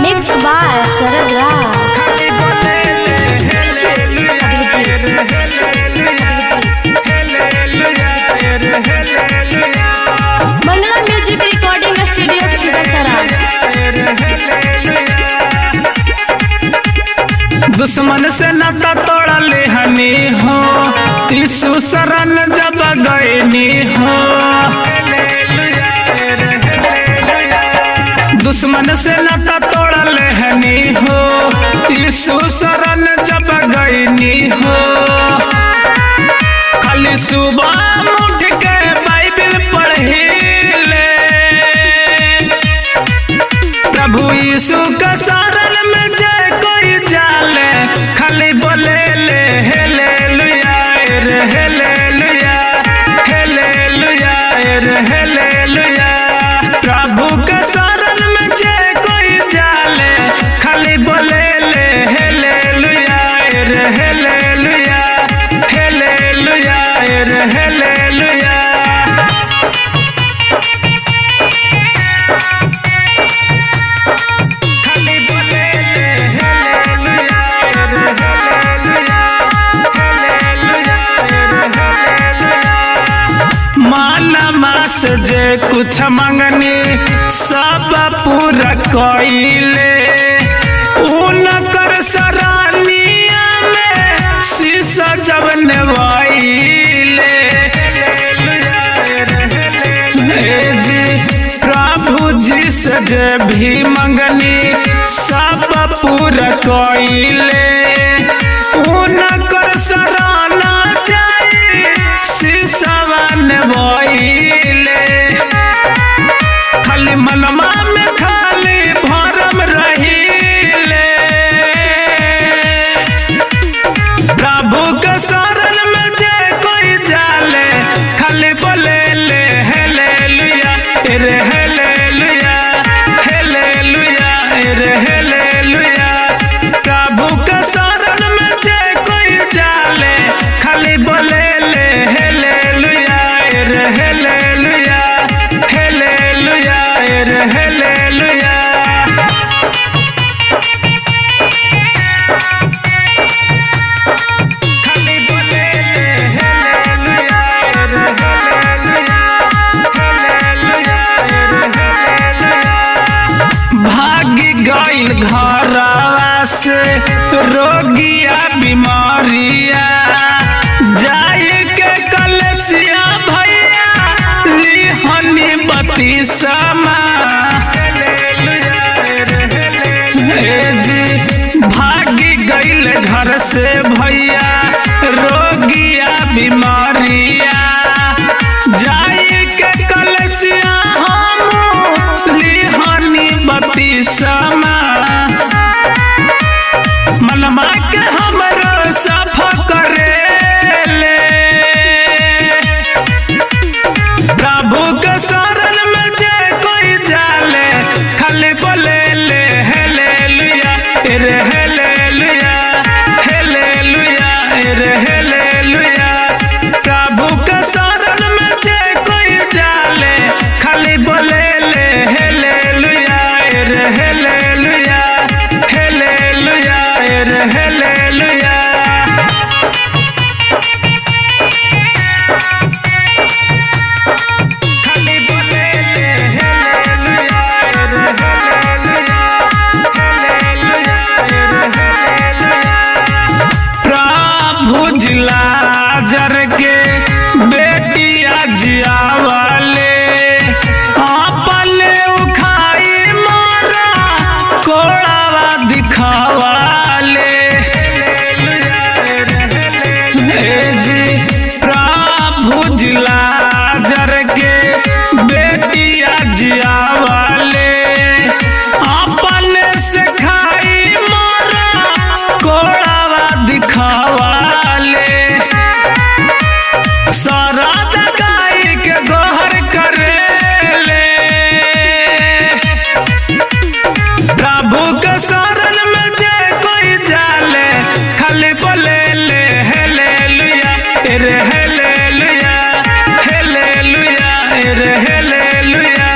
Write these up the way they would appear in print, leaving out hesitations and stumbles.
Mix by Sarad Raj. Mangala Music Recording Studio Khizasara. दुश्मन से नाता तोड़ा ले हनी हो, यीशु शरण जब गईनी हो। दुश्मन से नाता तोड़ा ले हनी हो, यीशु शरण जब गईनी हो। खाली सुबह उठ के बाइबिल पढ़ी ले, प्रभु यीशु का शरण में जय कोई जाले। खाली बोले ले हेलेलुया रे हेलेलुया, हेलेलुया रे हेलेलुया। प्रभु के शरण में जय कोई जाले, खाली बोले ले हेलेलुया रे हेलेलुया, हेलेलुया रे हेलेलुया। से जे कुछ मंगनी सब पूरा कइले, उनकर सरानिया में शीशा जब नवाइले। जी प्रभु जी से जे भी मंगनी सब पूरा कइले, उनकर सराना जाई शीशा नवाइले। खाली मनमा में खाली भरम रहीले, प्रभु के शरण में जय कोई जाले। खाली बोले ले हेलेलुया रे हेलेलुया, हेलेलुया रे हेलेलुया। प्रभु के शरण में जय कोई जाले, खाली बोले ले हेलेलुया रे हेलेलुया, हेलेलुया रे हेलेलुया। खाली बोले ले हेलेलुया रे हेलेलुया, हेलेलुया रे हेलेलुया। भागी गइल घरवा से रोगिया बीमारिया, जाए के कलसिया भैया लिहनी बत्तीसमा। जी भागी गइल घर से भैया रोगिया बीमारिया, जाए के कलसिया हम लिहनी बत्तीसमा। मनमा के हमरो सफा करे ले, प्रभु के शरण में जय कोई जाले। खाली बोले ले हेलेलुया रे हेलेलुया, हेलेलुया रे हेलेलुया। प्रभु के शरण में जय कोई जाले, खाली बोले ले हेलेलुया रे हेलेलुया, हेलेलुया रे हेलेलुया। खाली बोले ले हेलेलुया रे हेलेलुया, हेलेलुया रे हेलेलुया। प्रभु जिलाजर के बेटिया जियावाले, अपने उखाई मारा कोड़ावा दिखावाले। जी प्रभु जिलाजर के बेटिया जियावाले, अपने से खाई मारा कोड़ावा दिखावाले। सारा गाय के गोह रे हेलेलुया।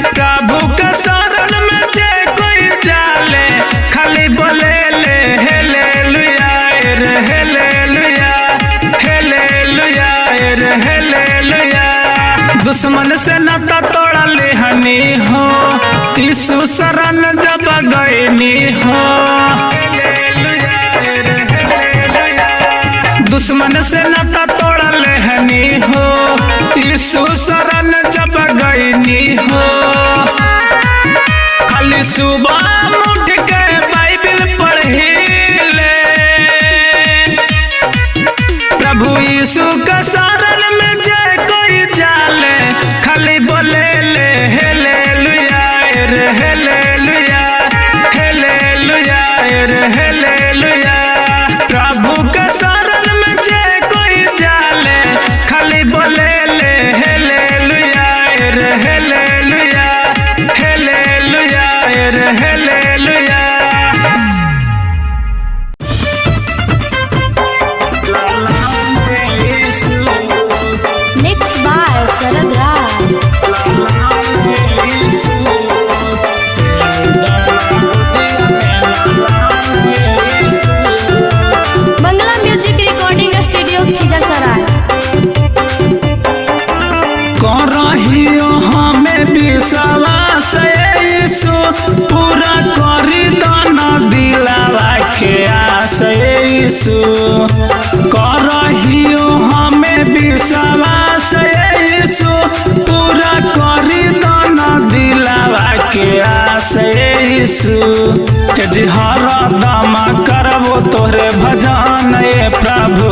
प्रभु के शरण में जे कोई जाले खाली बोले ले हेलेलुया रे हेलेलुया, हेलेलुया रे हेलेलुया। दुश्मन से नाता तोड़ा ले हनी हो, यीशु शरण जब गईनी हो। दुश्मन से नाता तोड़ा ले हनी हो, यीशु शरण जब गईनी हो। खाली सुबह उठ के बाइबिल पढ़ीले, प्रभु यीशु का शरण में जय कोई जाले खाली बोले ले हेलेलुया रे हेलेलुया, हेलेलुया रे हेलेलुया। प्रभु का शरण में जय कोई जाले खाली बोले ले हेलेलुया रे हेलेलुया, हेलेलुया रे hallelujah. Mixed by Sarad Raj. Mangla music recording studio Khizarsarai. करहियो हमें विश्वास यीशु, पूरा करी दाना दिलावा के आस यीशु। करहियो हमें विश्वास यीशु, पूरा करी दाना दिलावा के आस यीशु। के जी हरदम करबो तोरे भजन ये प्रभु,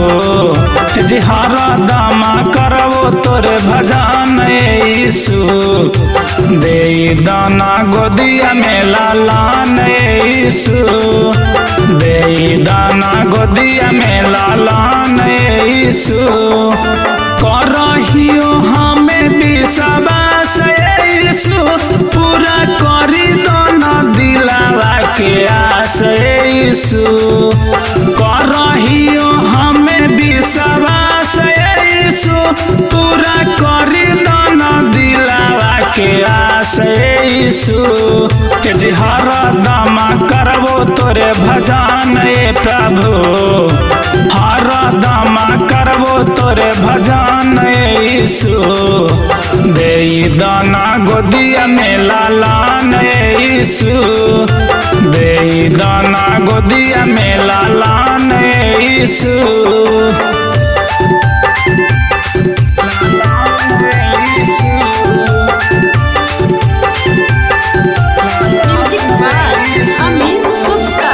के जी हरदम करबो तोरे भजन यीशु। दे दाना गोदिया में लालान यीशु, दे दाना गोदिया में लालान यीशु। करहियो हमें विश्वास यीशु, पूरा करी दाना दिलावा के आस यीशु। करहियो हमें विश्वास यीशु, पूरा करी दाना दिलावा के आस यीशु। के जी हरदम करबो तोरे भजन ये प्रभु, हरदम करबो तोरे भजन यीशु। दे दाना गोदिया में लालान यीशु, दे दाना गोदिया में लालान यीशु। Music by Amit Gupta.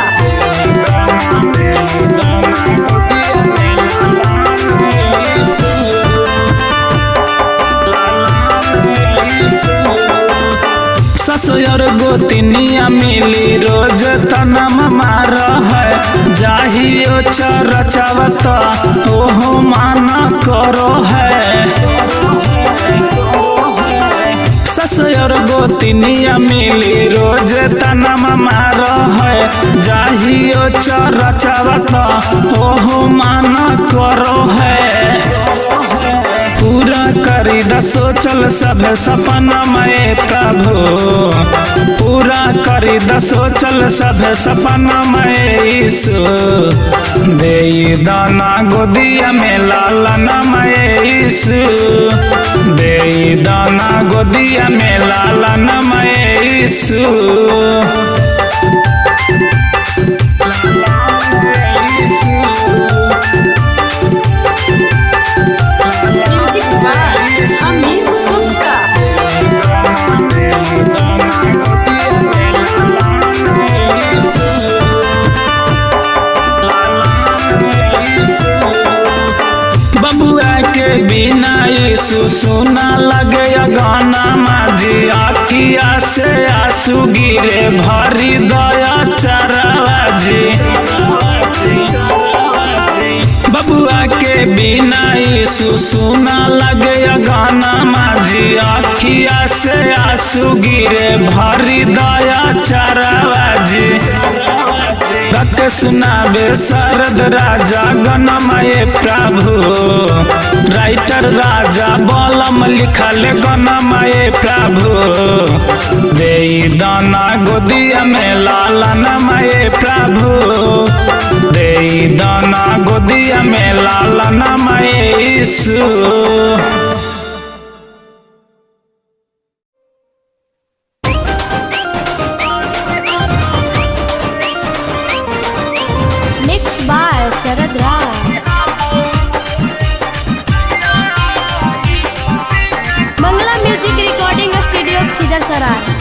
ससुर गोतिनिया मिली रोज तनम मार है, जाहियो चरचवत ओहो माना करो है। ससुर गोतिनिया मिली रोज तनम मार है, जाहियो चरचवत ओहो माना करो है। पूरा करी द सोचल सब सपना में प्रभु, पूरा करी द सोचल सब सपना में यीशु। दे दाना गोदिया में लालन में यीशु, दे दाना गोदिया में लालन में यीशु। Music by Amit Gupta. बबुआ के बिना यीशु सुना लगे गाना माझी, आखिया से आंसू गिरे भरी दया चरवाजी। बबुआ के बिना यीशु सुना लगे गाना माझी, आखिया से आंसू गिरे भरी दया चरवाजी। गके सुनावे शरद राजा गणमय प्रभु राइटर राजा बलम लिखल गणमय प्रभु दे दाना गोदिया में लालनमय प्रभु दे दाना गोदिया में लालनमय यीशु। मंगला म्यूजिक रिकॉर्डिंग स्टूडियो खिजरसराय।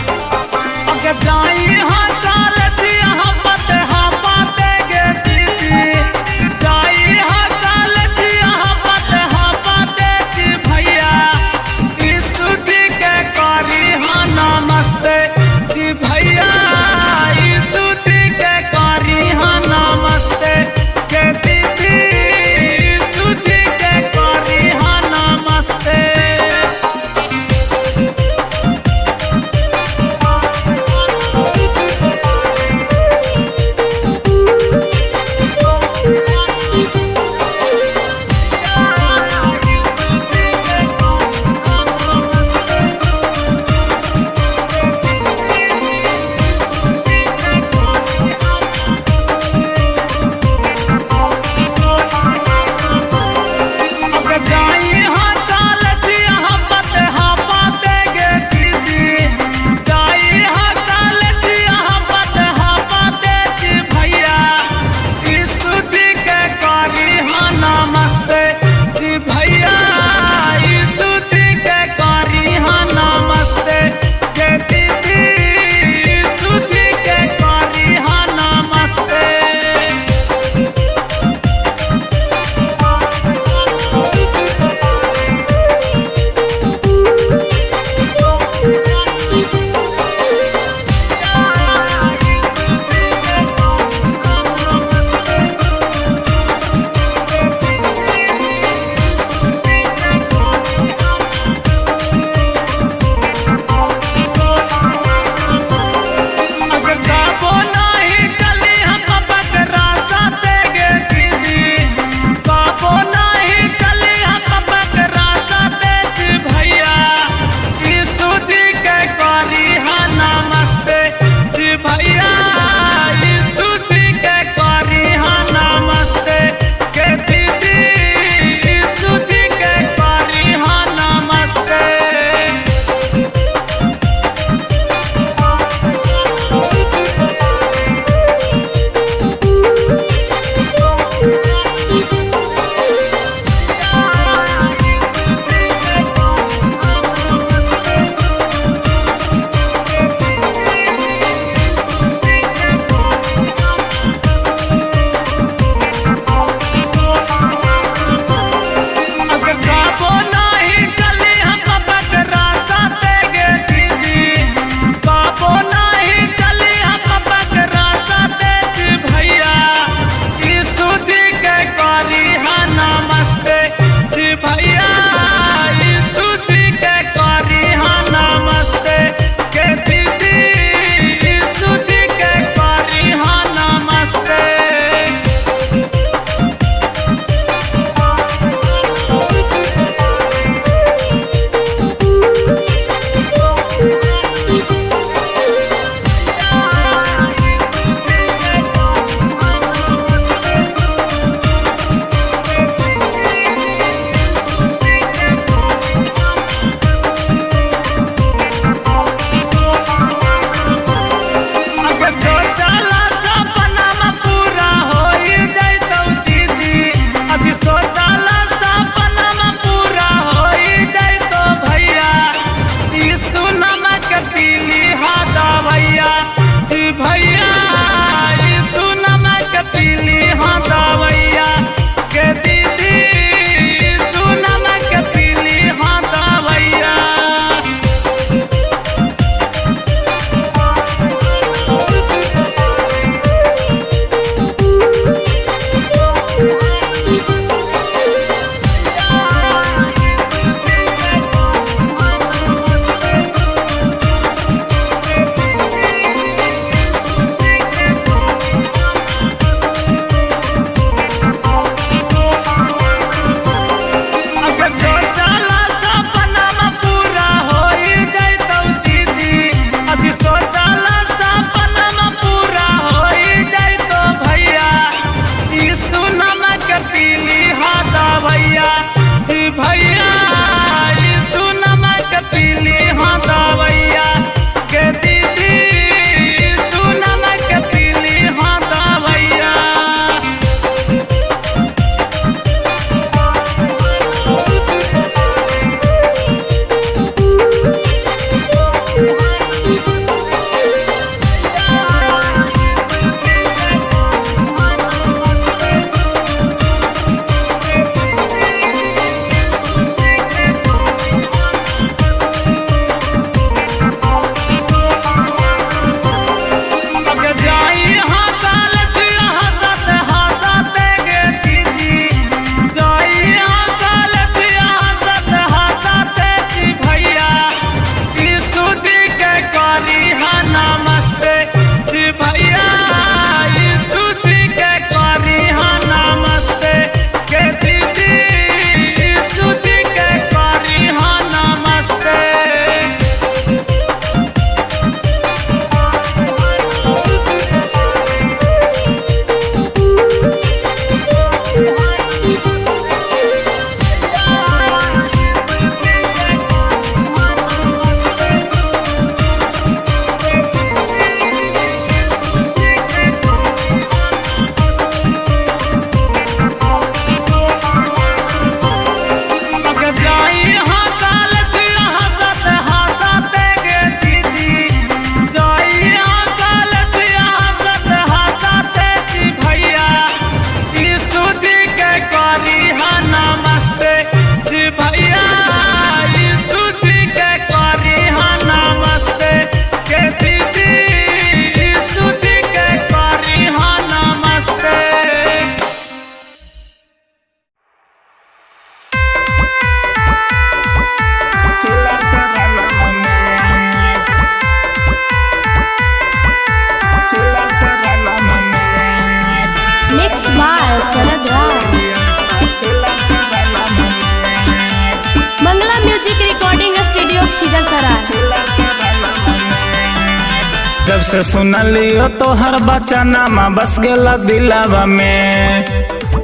जब से सुनलियो तोहर बचनामा बस गेला दिलावा में।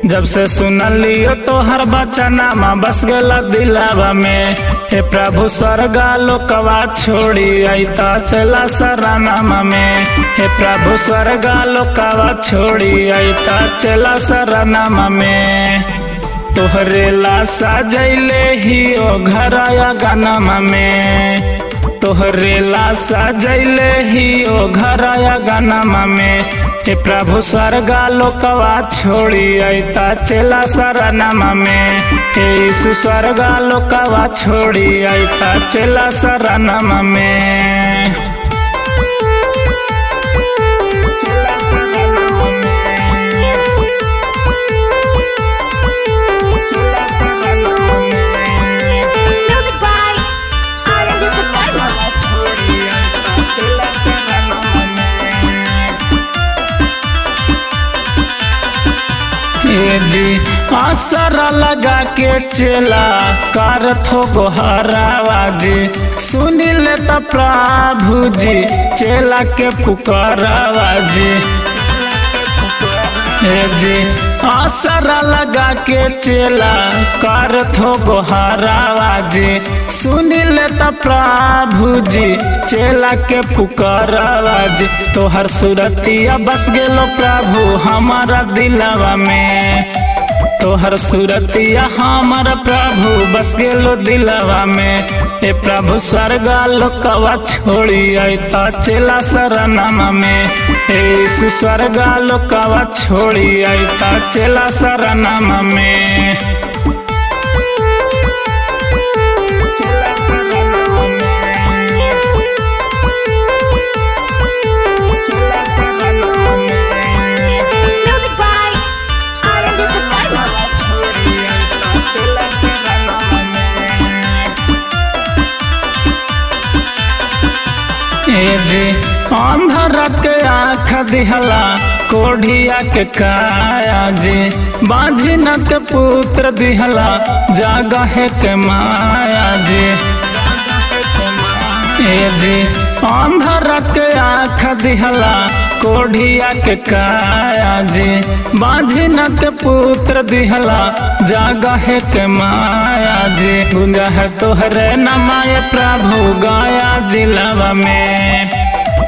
जब से सुनलियो तोहर बचनामा बस गेला दिलावा में। हे प्रभु स्वर्गा लोकवा छोड़ी अइता चला शरणमा में। हे प्रभु स्वर्गा लोकवा छोड़ी अइता चला शरणमा में। तोहरे ला सजैले ही ओ घरया गनमा में। तोहरे ला सजैले ही ओ घरया गनमा में। हे प्रभु स्वर्गा लोकवा छोड़ी अइता चला शरणमा में। हे यीशु स्वर्गा लोकवा छोड़ी अइता चला शरणमा में। चला शरणमा में। चला शरणमा में। Music by R&D Survival. छोड़ी अइता चला शरणमा में। ए जी आसरा लगा के चला कर थो गोहरावा जी। सुनिल त प्रभु जी चला के पुकारावा जी। ए जी आसरा लगा के चला कर थो गोहरावा जी। सुनिल त प्रभु जी चला के पुकारावा जी। तोहर सुरतिया बस गेलो प्रभु हमारा दिलवा में। तोहर सुरतिया हमार प्रभु बस गेलो दिलवा में। ए प्रभु स्वर्गा लोकवा छोड़ी अइता चला शरणमा में। ए यीशु स्वर्गा लोकवा छोड़ी अइता चला शरणमा में। चला शरणमा में। चला शरणमा में। Music by R&D Survival. छोड़ी अइता चला शरणमा में। ए जी अंधर के आँख दिहला कोढ़िया के काया जी। बाझिन के पुत्र दिहला जगह के माया जी। ए जी अंधर के आँख दिहला कोढ़िया के काया जी। बाझिन के पुत्र दिहला जगह के माया जी। गुंजा है तोहरे नमाय प्रभु गाया जिलवा में।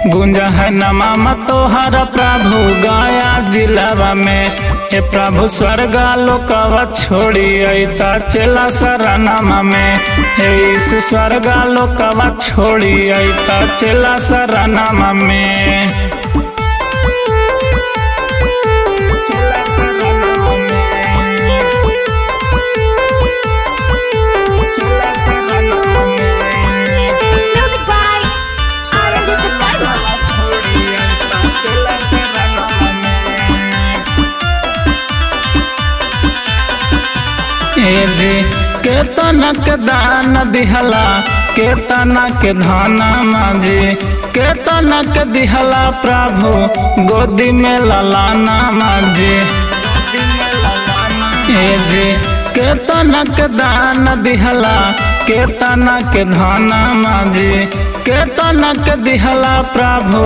गुंजा है नमा तोहर प्रभु गाया जिलवा में। हे प्रभु स्वर्गा लोकवा छोड़ी अइता चला शरणमा में। हे यीशु स्वर्गा लोकवा छोड़ी अइता चला शरणमा में। चला शरणमा में। चला शरणमा में। Music by R&D Survival. छोड़ी अइता चला शरणमा में। ए जी केतना के दान दिहला केतना के धाना माजी। केतना के दिहला प्रभु गोदी में ललाना माजी। ए जी केतना के दान दिहला केतना के धाना माजी। केतना के दिहला प्रभु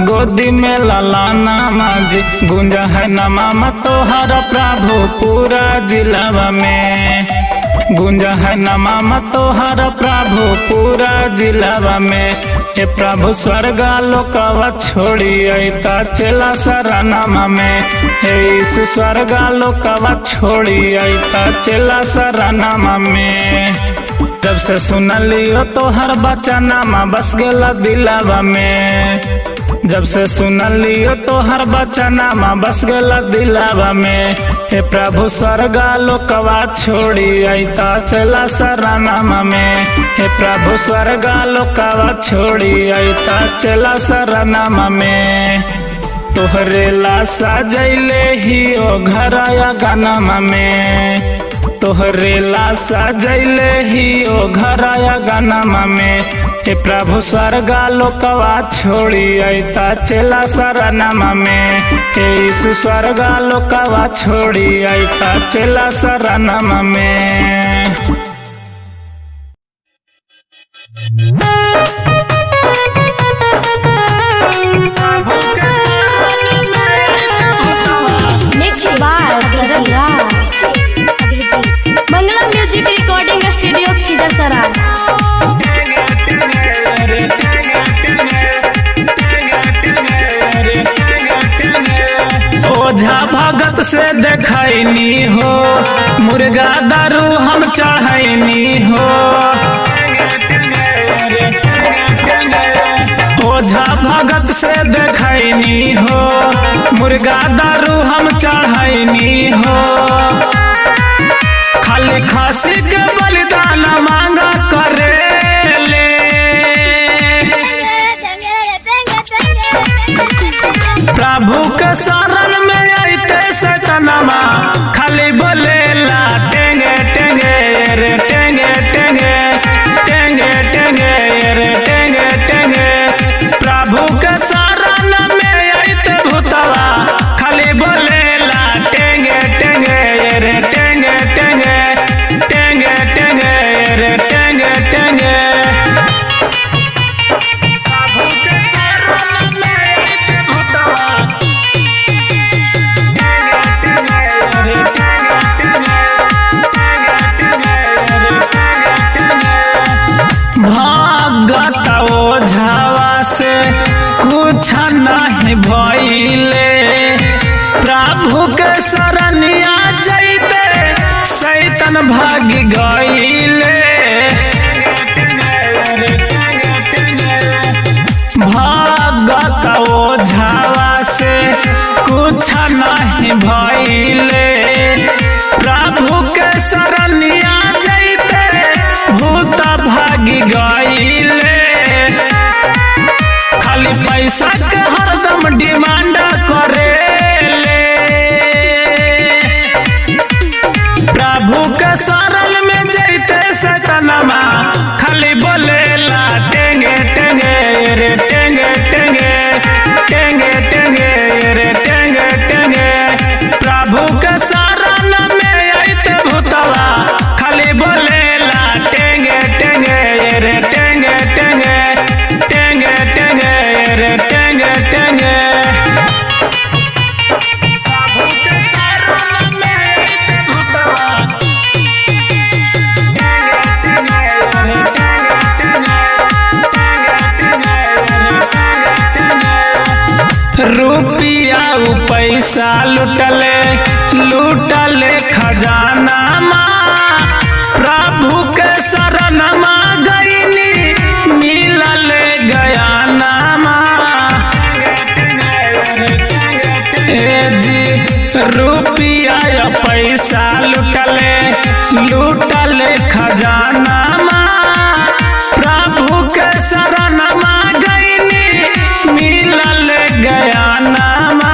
गोदी में ललाना माजी। गुंजा है नमा तोहर प्रभु पूरा जिलवा में। गुंजा है नमा तोहर प्रभु पूरा जिलवा में। हे प्रभु स्वर्गा लोकवा छोड़ी अइता चला शरणमा में। हे यीशु स्वर्गा लोकवा छोड़ी अइता चला शरणमा में। जब से सुनलियो तोहर बचनामा बस गेला दिलवा में। जब से सुनलियो तोहर बचनामा बस गेला दिलवा में। हे प्रभु स्वर्गा लोकवा छोड़ी अइता चला शरणमा में। हे प्रभु स्वर्गा लोकवा छोड़ी अइता चला शरणमा में। तोहरे ला सजैले ही ओ घरया गनमा में। तोहरे ला सजैले ही ओ घरया गनमा में। हे प्रभु स्वर्गा लोकवा छोड़ी अइता चला शरणमा में। हे यीशु स्वर्गा लोकवा छोड़ी अइता चला शरणमा में। से देखैनी हो, मुर्गा दारू हम चढ़ैनी हो। ओझा भगत से देखैनी हो, मुर्गा दारू हम चढ़ैनी हो। खाली खांसी के बलिदान मांगा करे ले। प्रभु के शरण में आते सतनमा, खाली बोलेला टेंगे टेंगे रे टेंगे टेंगे टेंगे टेंगे रे टेंगे टेंगे। प्रभु के शरण में आते भूतवा, खाली बोलेला टेंगे टेंगे रे टेंगे टेंगे टेंगे टेंगे रे टेंगे टेंगे। भागत ओझावा से कुछ नहीं भइले, प्रभु के शरणिया जैते शैतान भाग गइले। भागत ओझावा से कुछ नहीं भइले, प्रभु के शरणिया जैते भूत भाग गइले। खाली पैसा के हरदम डिमांड करेले। प्रभु के शरण में जैते सतनमा, खाली बोलेला टेंगे टेंगे रे टेंगे टेंगे टेंगे टेंगे रे टेंगे टेंगे। प्रभु के शरण में आते भूतवा, खाली बोलेला टेंगे टेंगे रे टेंगे टेंगे टेंगे टेंगे रे टेंगे टेंगे। प्रभु के शरण में आते भूतवा, टेंगे टेंगे रे टेंगे टेंगे टेंगे टेंगे। रुपया पैसा लुटले लुटले खजाना माँ, प्रभु के शरण माँ गईनी मिलल गया नामा। ए जी रुपया पैसा लुटले लुटले खजाना माँ, प्रभु के शरण माँ गईनी मिलल गया नामा।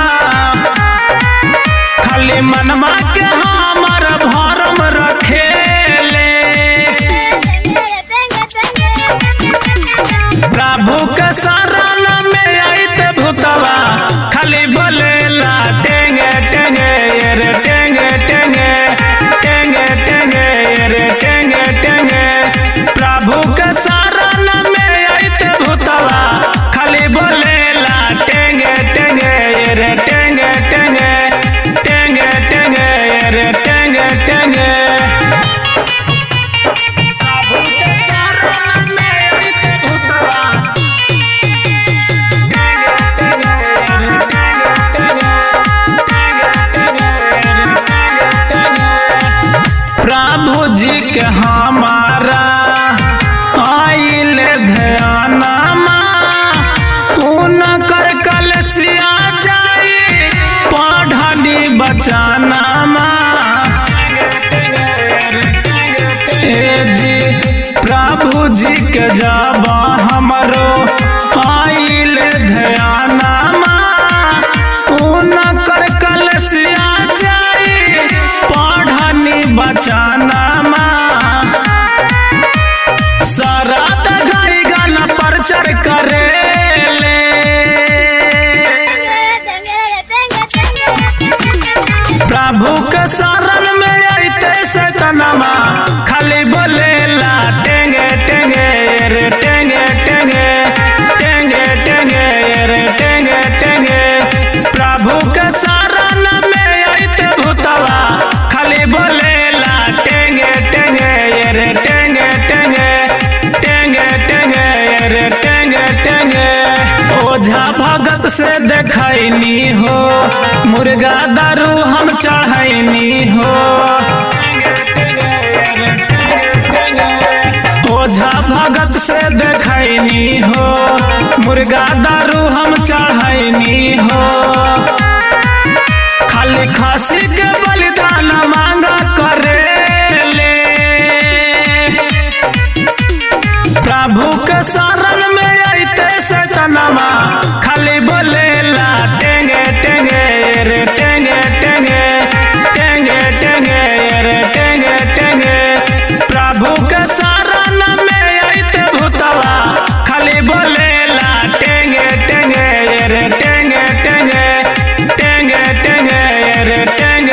खाली मनमा के हमर भरम रखेले। प्रभु के शरण में आते भूतवा, खाली बोलेला टेंगे टेंगे रे टेंगे टेंगे टेंगे टेंगे रे टेंगे टेंगे। प्रभु के शरण में आते भूतवा, खाली बोलेला टेंगे टेंगे रे टेंगे टेंगे टेंगे टेंगे रे टेंगे टेंगे। प्रभु के शरण में आते भूतवा, टेंगे टेंगे रे टेंगे टेंगे टेंगे टेंगे रे। प्रभु जी के हमारा आइल ध्यानमा, उनकर कलसिया जाई पढ़नी बचाना माँ। ए जी प्रभु जी के जाबा हमरो आइल ध्याना माँ, उनकर कलसिया जाई पढ़नी बचाना माँ। शरद गाई गाना प्रचार करेले। प्रभु के शरण में आते सतनमा, खाली बोलेला टेंगे टेंगे रे टेंगे टेंगे ओझा भगत से देखैनी हो, मुर्गा दारू हम चढ़ैनी हो। ओझा भगत से देखैनी हो, मुर्गा दारू हम चढ़ैनी हो। खाली खसी के बलिदान मांगा करे ले, प्रभु के शरण में आइते सैतानमा खाली बोलेला टेंगे टेंगे रे टेंगे टेंगे टेंगे टेंगे रे टेंगे टेंगे। प्रभु के शरण में आइते भूतवा खाली बोलेला टेंगे टेंगे रे टेंगे टेंगे टेंगे टेंगे रे टेंगे।